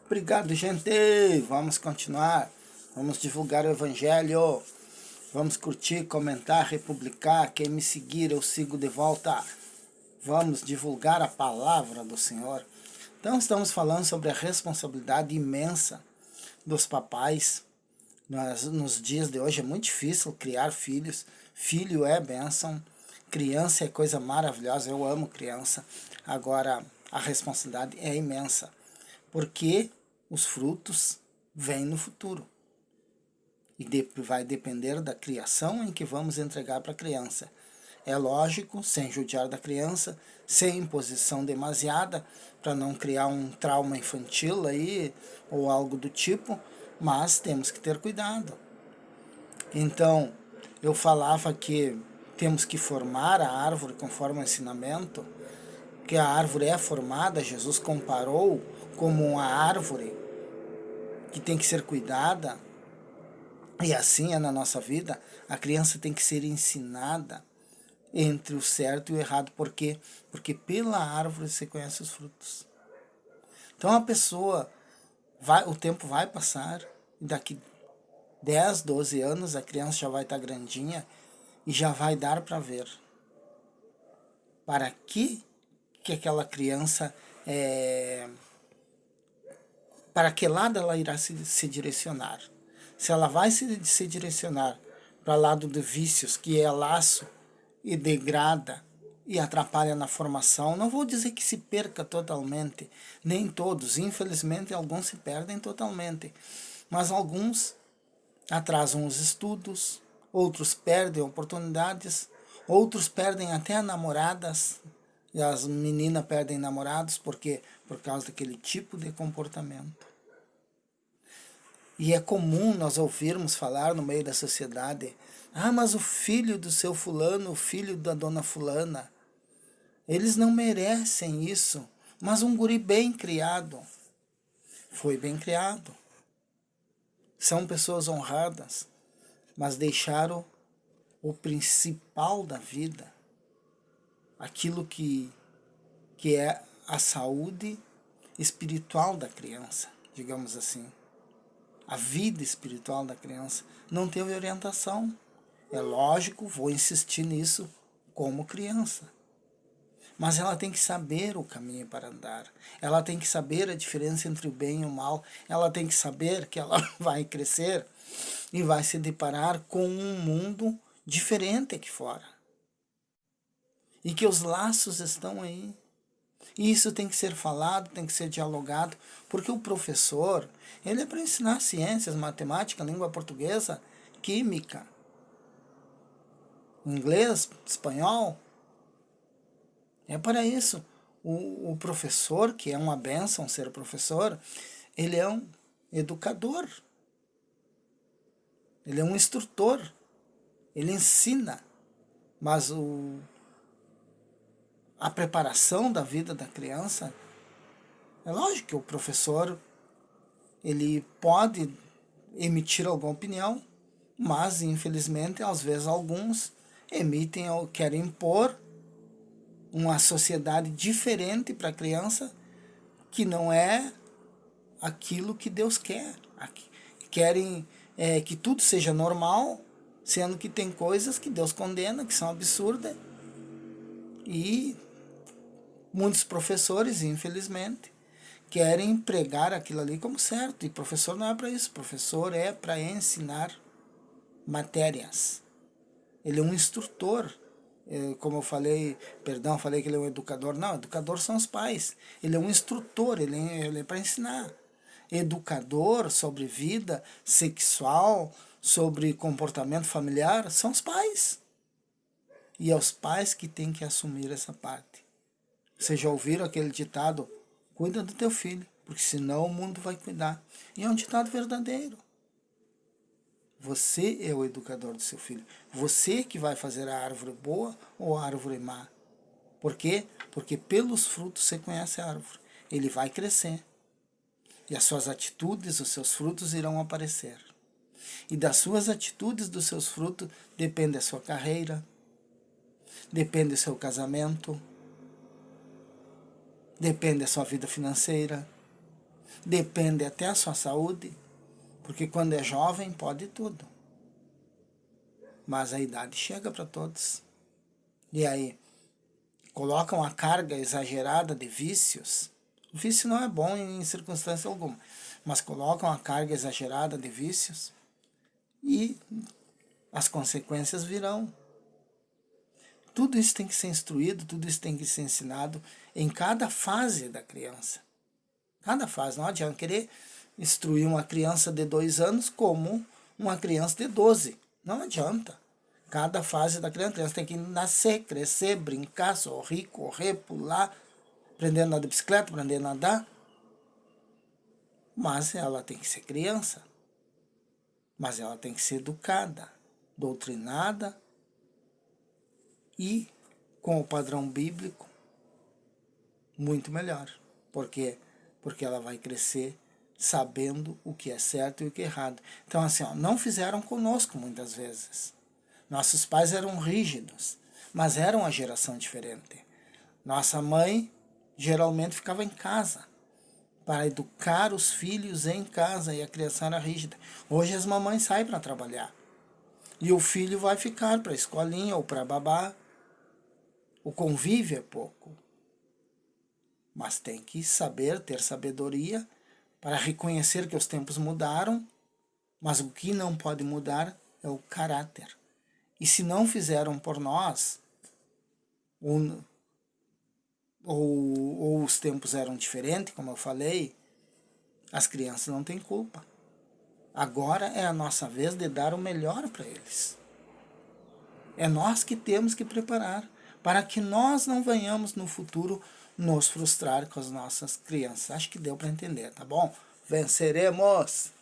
Obrigado, gente. Vamos continuar. Vamos divulgar o Evangelho. Vamos curtir, comentar, republicar. Quem me seguir, eu sigo de volta. Vamos divulgar a palavra do Senhor. Então, estamos falando sobre a responsabilidade imensa dos papais. Nos dias de hoje é muito difícil criar filhos. Filho é bênção. Criança é coisa maravilhosa. Eu amo criança. Agora, a responsabilidade é imensa. Porque os frutos vêm no futuro. E vai depender da criação em que vamos entregar para a criança. É lógico, sem judiar da criança, sem imposição demasiada, para não criar um trauma infantil aí, ou algo do tipo, mas temos que ter cuidado. Então, eu falava que temos que formar a árvore conforme o ensinamento, que a árvore é formada, Jesus comparou como uma árvore que tem que ser cuidada, e assim é na nossa vida. A criança tem que ser ensinada entre o certo e o errado. Por quê? Porque pela árvore você conhece os frutos. Então a pessoa, o tempo vai passar, e daqui 10, 12 anos a criança já vai estar grandinha e já vai dar para ver. Para que aquela criança para que lado ela irá se direcionar. Se ela vai se direcionar para o lado de vícios, que é laço e degrada e atrapalha na formação, não vou dizer que se perca totalmente, nem todos, infelizmente alguns se perdem totalmente, mas alguns atrasam os estudos, outros perdem oportunidades, outros perdem até namoradas, e as meninas perdem namorados porque por causa daquele tipo de comportamento. E é comum nós ouvirmos falar no meio da sociedade: ah, mas o filho do seu fulano, o filho da dona fulana, eles não merecem isso. Mas um guri bem criado, foi bem criado. São pessoas honradas, mas deixaram o principal da vida, aquilo que é a saúde espiritual da criança, digamos assim. A vida espiritual da criança não teve orientação. É lógico, vou insistir nisso como criança. Mas ela tem que saber o caminho para andar. Ela tem que saber a diferença entre o bem e o mal. Ela tem que saber que ela vai crescer e vai se deparar com um mundo diferente aqui fora. E que os laços estão aí. E isso tem que ser falado, tem que ser dialogado, porque o professor, ele é para ensinar ciências, matemática, língua portuguesa, química, inglês, espanhol. É para isso. O professor, que é uma bênção ser professor, ele é um educador. Ele é um instrutor. Ele ensina. Mas a preparação da vida da criança, é lógico que o professor, ele pode emitir alguma opinião, mas infelizmente às vezes alguns emitem ou querem impor uma sociedade diferente para a criança, que não é aquilo que Deus quer. Querem que tudo seja normal, sendo que tem coisas que Deus condena, que são absurdas. E muitos professores, infelizmente, querem pregar aquilo ali como certo. E professor não é para isso. Professor é para ensinar matérias. Ele é um instrutor. Como eu falei, falei que ele é um educador. Não, educador são os pais. Ele é um instrutor, ele é para ensinar. Educador sobre vida sexual, sobre comportamento familiar, são os pais. E é os pais que têm que assumir essa parte. Vocês já ouviram aquele ditado: cuida do teu filho, porque senão o mundo vai cuidar. E é um ditado verdadeiro. Você é o educador do seu filho. Você que vai fazer a árvore boa ou a árvore má. Por quê? Porque pelos frutos você conhece a árvore. Ele vai crescer. E as suas atitudes, os seus frutos irão aparecer. E das suas atitudes, dos seus frutos, depende a sua carreira, depende do seu casamento, depende da sua vida financeira, depende até a sua saúde, porque quando é jovem pode tudo. Mas a idade chega para todos. E aí, colocam a carga exagerada de vícios. O vício não é bom em circunstância alguma, mas colocam a carga exagerada de vícios e as consequências virão. Tudo isso tem que ser instruído, tudo isso tem que ser ensinado em cada fase da criança. Cada fase. Não adianta querer instruir uma criança de 2 anos como uma criança de 12. Não adianta. Cada fase da criança, a criança tem que nascer, crescer, brincar, sorrir, correr, pular, aprender a andar de bicicleta, aprender a nadar. Mas ela tem que ser criança. Mas ela tem que ser educada, doutrinada e com o padrão bíblico muito melhor. Por quê? Porque ela vai crescer sabendo o que é certo e o que é errado. Então, assim, não fizeram conosco muitas vezes. Nossos pais eram rígidos, mas eram uma geração diferente. Nossa mãe geralmente ficava em casa para educar os filhos em casa e a criança era rígida. Hoje as mamães saem para trabalhar e o filho vai ficar para a escolinha ou para babá. O convívio é pouco, mas tem que saber, ter sabedoria para reconhecer que os tempos mudaram, mas o que não pode mudar é o caráter. E se não fizeram por nós, ou os tempos eram diferentes, como eu falei, as crianças não têm culpa. Agora é a nossa vez de dar o melhor para eles. É nós que temos que preparar, para que nós não venhamos no futuro nos frustrar com as nossas crianças. Acho que deu para entender, tá bom? Venceremos!